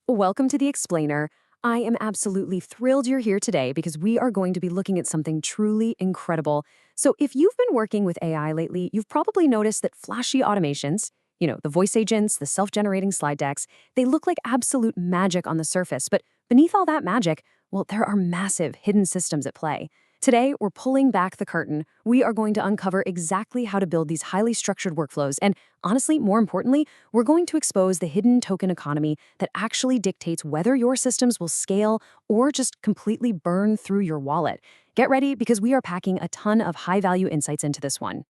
Welcome to the Explainer. I am absolutely thrilled you're here today because we are going to be looking at something truly incredible. So, if you've been working with AI lately, you've probably noticed that flashy automations, the voice agents, the self generating slide decks, they look like absolute magic on the surface. But beneath all that magic, well, there are massive hidden systems at play. Today, we're pulling back the curtain. We are going to uncover exactly how to build these highly structured workflows. And honestly, more importantly, we're going to expose the hidden token economy that actually dictates whether your systems will scale or just completely burn through your wallet. Get ready because we are packing a ton of high-value insights into this one.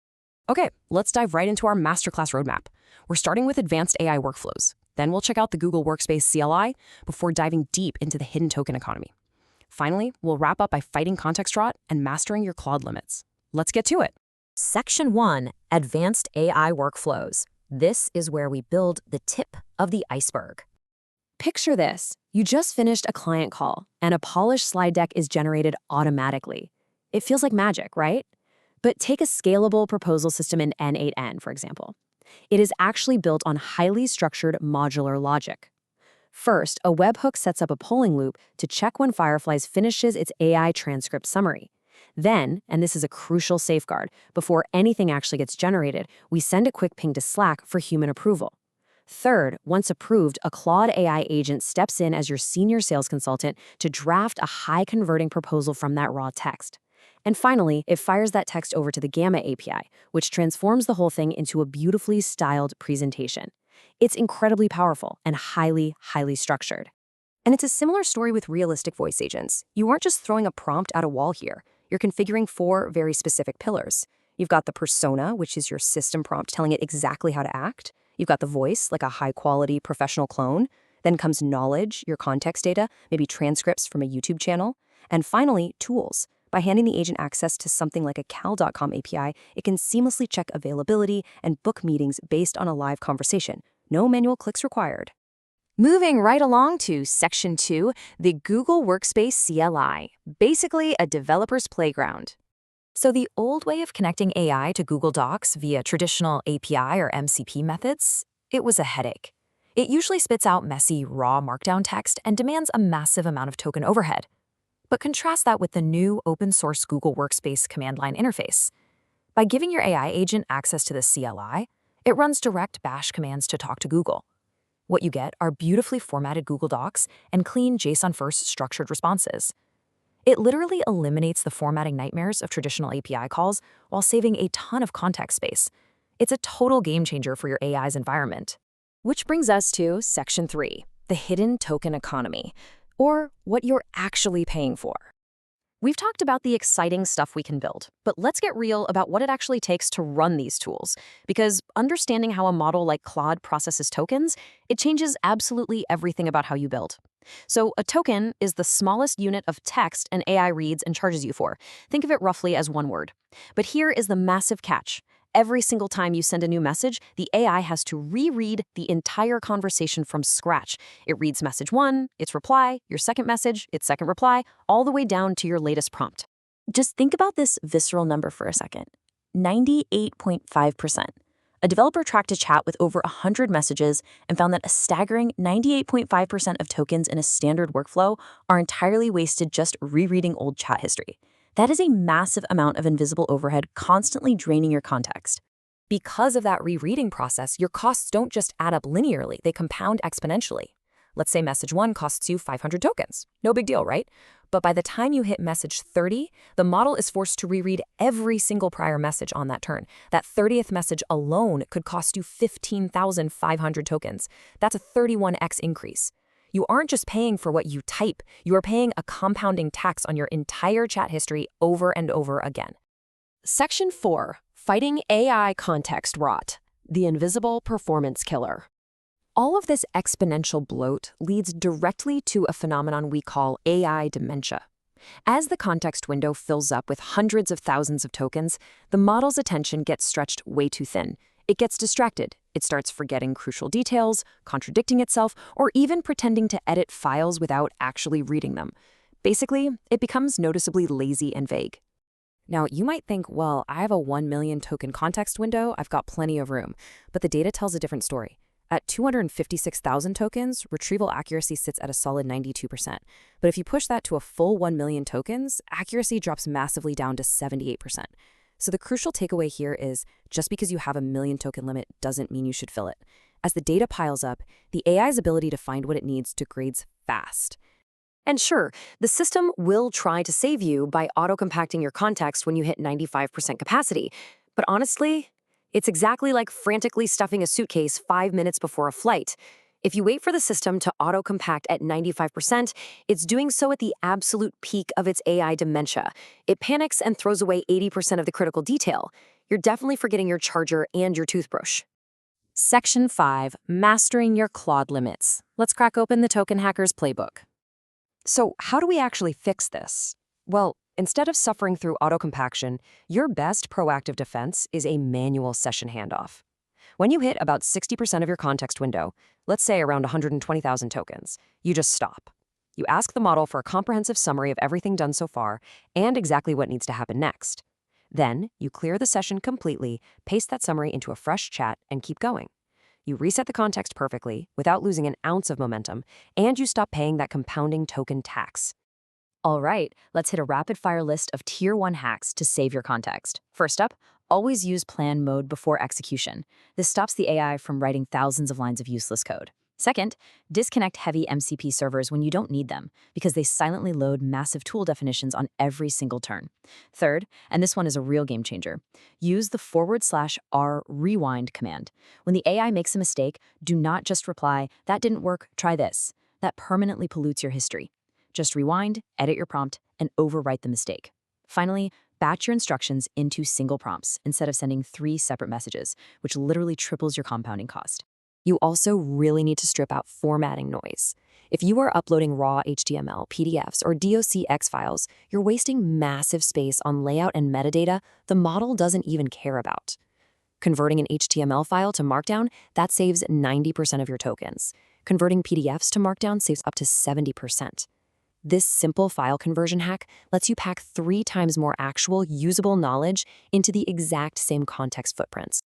Okay, let's dive right into our masterclass roadmap. We're starting with advanced AI workflows. Then we'll check out the Google Workspace CLI before diving deep into the hidden token economy. Finally, we'll wrap up by fighting context rot and mastering your Claude limits. Let's get to it. Section 1, Advanced AI Workflows. This is where we build the tip of the iceberg. Picture this. You just finished a client call, and a polished slide deck is generated automatically. It feels like magic, right? But take a scalable proposal system in N8N, for example. It is actually built on highly structured modular logic. First, a webhook sets up a polling loop to check when Fireflies finishes its AI transcript summary. Then, and this is a crucial safeguard, before anything actually gets generated, we send a quick ping to Slack for human approval. Third, once approved, a Claude AI agent steps in as your senior sales consultant to draft a high-converting proposal from that raw text. And finally, it fires that text over to the Gamma API, which transforms the whole thing into a beautifully styled presentation. It's incredibly powerful and highly, highly structured. And it's a similar story with realistic voice agents. You aren't just throwing a prompt at a wall here. You're configuring 4 very specific pillars. You've got the persona, which is your system prompt telling it exactly how to act. You've got the voice, like a high-quality professional clone. Then comes knowledge, your context data, maybe transcripts from a YouTube channel. And finally, tools. By handing the agent access to something like a cal.com API, it can seamlessly check availability and book meetings based on a live conversation. No manual clicks required. Moving right along to Section 2, the Google Workspace CLI, basically a developer's playground. So the old way of connecting AI to Google Docs via traditional API or MCP methods, it was a headache. It usually spits out messy, raw markdown text and demands a massive amount of token overhead. But contrast that with the new open-source Google Workspace command line interface. By giving your AI agent access to the CLI, it runs direct bash commands to talk to Google. What you get are beautifully formatted Google Docs and clean JSON-first structured responses. It literally eliminates the formatting nightmares of traditional API calls while saving a ton of context space. It's a total game changer for your AI's environment. Which brings us to Section 3, the hidden token economy, or what you're actually paying for. We've talked about the exciting stuff we can build, but let's get real about what it actually takes to run these tools, because understanding how a model like Claude processes tokens, it changes absolutely everything about how you build. So a token is the smallest unit of text an AI reads and charges you for. Think of it roughly as one word. But here is the massive catch. Every single time you send a new message, the AI has to reread the entire conversation from scratch. It reads message 1, its reply, your second message, its second reply, all the way down to your latest prompt. Just think about this visceral number for a second. 98.5%. A developer tracked a chat with over 100 messages and found that a staggering 98.5% of tokens in a standard workflow are entirely wasted just rereading old chat history. That is a massive amount of invisible overhead constantly draining your context. Because of that rereading process, your costs don't just add up linearly, they compound exponentially. Let's say message 1 costs you 500 tokens. No big deal, right? But by the time you hit message 30, the model is forced to reread every single prior message on that turn. That 30th message alone could cost you 15,500 tokens. That's a 31x increase. You aren't just paying for what you type, you are paying a compounding tax on your entire chat history over and over again. Section 4, Fighting AI Context Rot, the Invisible Performance Killer. All of this exponential bloat leads directly to a phenomenon we call AI dementia. As the context window fills up with hundreds of thousands of tokens, the model's attention gets stretched way too thin. It gets distracted. It starts forgetting crucial details, contradicting itself, or even pretending to edit files without actually reading them. Basically, it becomes noticeably lazy and vague. Now, you might think, well, I have a 1 million token context window, I've got plenty of room. But the data tells a different story. At 256,000 tokens, retrieval accuracy sits at a solid 92%. But if you push that to a full 1 million tokens, accuracy drops massively down to 78%. So the crucial takeaway here is just because you have a million token limit doesn't mean you should fill it. As the data piles up, the AI's ability to find what it needs degrades fast. And sure, the system will try to save you by auto-compacting your context when you hit 95% capacity. But honestly, it's exactly like frantically stuffing a suitcase 5 minutes before a flight. If you wait for the system to auto-compact at 95%, it's doing so at the absolute peak of its AI dementia. It panics and throws away 80% of the critical detail. You're definitely forgetting your charger and your toothbrush. Section 5. Mastering your Claude limits. Let's crack open the Token Hacker's playbook. So how do we actually fix this? Well, instead of suffering through auto-compaction, your best proactive defense is a manual session handoff. When you hit about 60% of your context window, let's say around 120,000 tokens, you just stop. You ask the model for a comprehensive summary of everything done so far and exactly what needs to happen next. Then, you clear the session completely, paste that summary into a fresh chat, and keep going. You reset the context perfectly without losing an ounce of momentum, and you stop paying that compounding token tax. All right, let's hit a rapid-fire list of Tier 1 hacks to save your context. First up, always use plan mode before execution. This stops the AI from writing thousands of lines of useless code. Second, disconnect heavy MCP servers when you don't need them, because they silently load massive tool definitions on every single turn. Third, and this one is a real game changer, use the /r rewind command. When the AI makes a mistake, do not just reply, "That didn't work, try this." That permanently pollutes your history. Just rewind, edit your prompt, and overwrite the mistake. Finally, batch your instructions into single prompts instead of sending 3 separate messages, which literally triples your compounding cost. You also really need to strip out formatting noise. If you are uploading raw HTML, PDFs, or docx files, you're wasting massive space on layout and metadata the model doesn't even care about. Converting an HTML file to Markdown, that saves 90% of your tokens. Converting PDFs to Markdown saves up to 70%. This simple file conversion hack lets you pack 3 times more actual, usable knowledge into the exact same context footprints.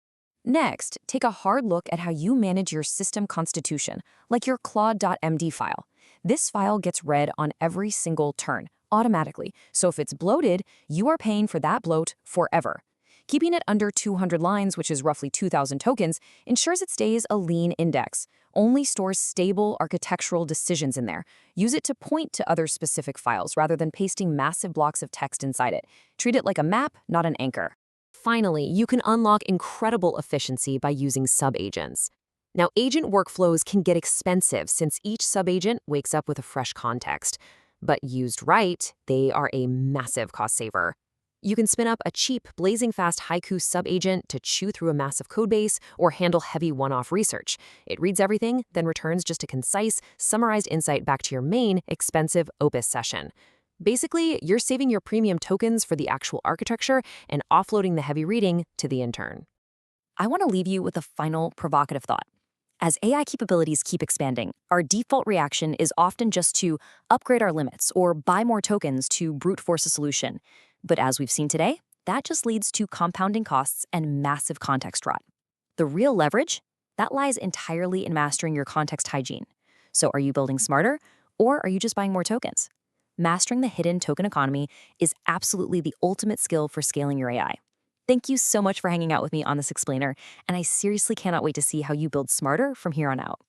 Next, take a hard look at how you manage your system constitution, like your claude.md file. This file gets read on every single turn, automatically, so if it's bloated, you are paying for that bloat forever. Keeping it under 200 lines, which is roughly 2,000 tokens, ensures it stays a lean index. Only stores stable architectural decisions in there. Use it to point to other specific files rather than pasting massive blocks of text inside it. Treat it like a map, not an anchor. Finally, you can unlock incredible efficiency by using subagents. Now, agent workflows can get expensive since each subagent wakes up with a fresh context. But used right, they are a massive cost saver. You can spin up a cheap, blazing fast haiku subagent to chew through a massive codebase or handle heavy one-off research. It reads everything, then returns just a concise, summarized insight back to your main, expensive Opus session. Basically, you're saving your premium tokens for the actual architecture and offloading the heavy reading to the intern. I want to leave you with a final provocative thought. As AI capabilities keep expanding, our default reaction is often just to upgrade our limits or buy more tokens to brute force a solution. But as we've seen today, that just leads to compounding costs and massive context rot. The real leverage? That lies entirely in mastering your context hygiene. So are you building smarter, or are you just buying more tokens? Mastering the hidden token economy is absolutely the ultimate skill for scaling your AI. Thank you so much for hanging out with me on this explainer, and I seriously cannot wait to see how you build smarter from here on out.